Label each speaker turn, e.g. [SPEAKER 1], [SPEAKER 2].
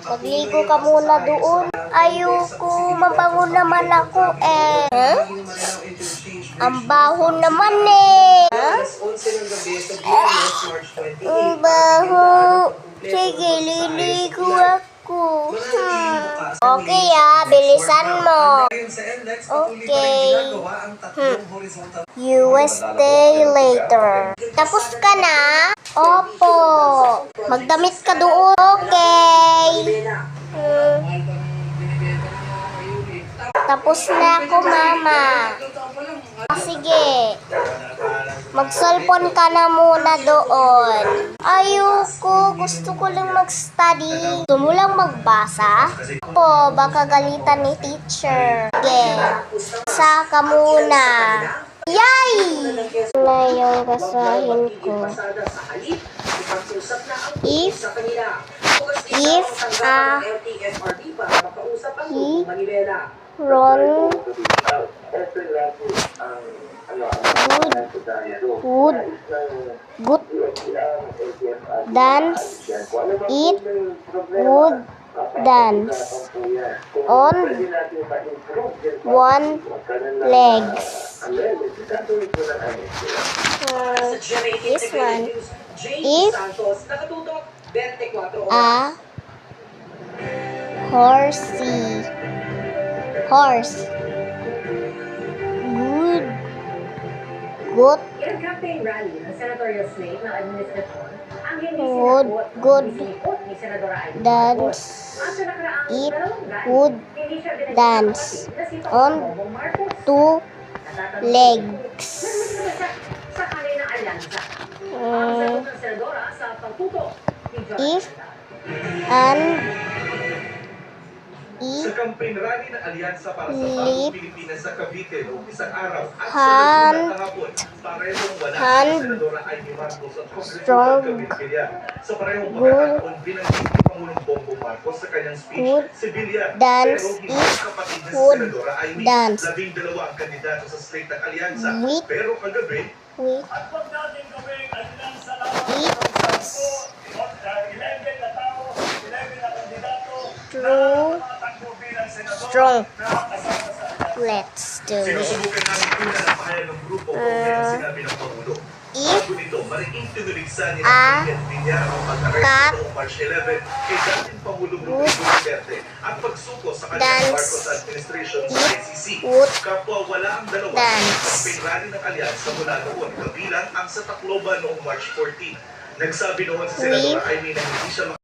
[SPEAKER 1] Magligo ka muna doon. Ayoko, mabango naman ako eh. Huh? Ang baho naman eh. Huh? Ang baho. Sige, liligo ako. Okay bilisan mo. Okay. You will stay later. Tapos ka na? Opo. Magdamit ka doon. Okay. Tapos na ako, mama. Sige. Mag-cellphone ka na muna doon. Ayoko. Gusto ko lang mag-study. Gusto mo lang magbasa? Opo, baka galitan ni teacher. Sige. Basa ka muna. Yay! Na yung basahin ko. If Ron would dance, it would dance on one leg. This one. If a horse good
[SPEAKER 2] campaign rally ng senatorial slate ng administrasyon ang hindi
[SPEAKER 1] dance, it would dance on two legs.
[SPEAKER 2] sa kanilang alyansa. Ang sagot ng senadora sa pagtuto ni
[SPEAKER 1] If an
[SPEAKER 3] sa campaign rally ng Alyansa para sa Bagong Pilipinas sa Cavite noong isang araw at sa hapon, parehong wala si Senadora Amy Marcos at Congressman Gabriel. Sa parehong pagkakataon, binanggit ni Pangulong Bongbong Marcos sa kanyang speech, civilian, pero hindi kapatid na si Senadora Amy. 12 ang kandidato sa slate ng Alyansa, pero kagabi,
[SPEAKER 4] at pag natin gawin Alyansa lamang ang takbo, 11 na tao, 11 na kandidato,
[SPEAKER 1] strong. Let's do it.
[SPEAKER 3] sinusubukan namin una ng pahayag ng grupo kung may sinabi ng Pangulo. Bago nito, mariing tinuligsa ni President Villar ang pag-arrest noong March 11 kay dating Pangulong Rodrigo Duterte at pagsuko sa kanyang Marcos administration sa ICC. Kapwa wala ang dalawa sa campaign rally ng Alyansa mula noon, kabilang ang sa Tacloban noong March 14. Nagsabi noon si Senadora Amy na hindi siya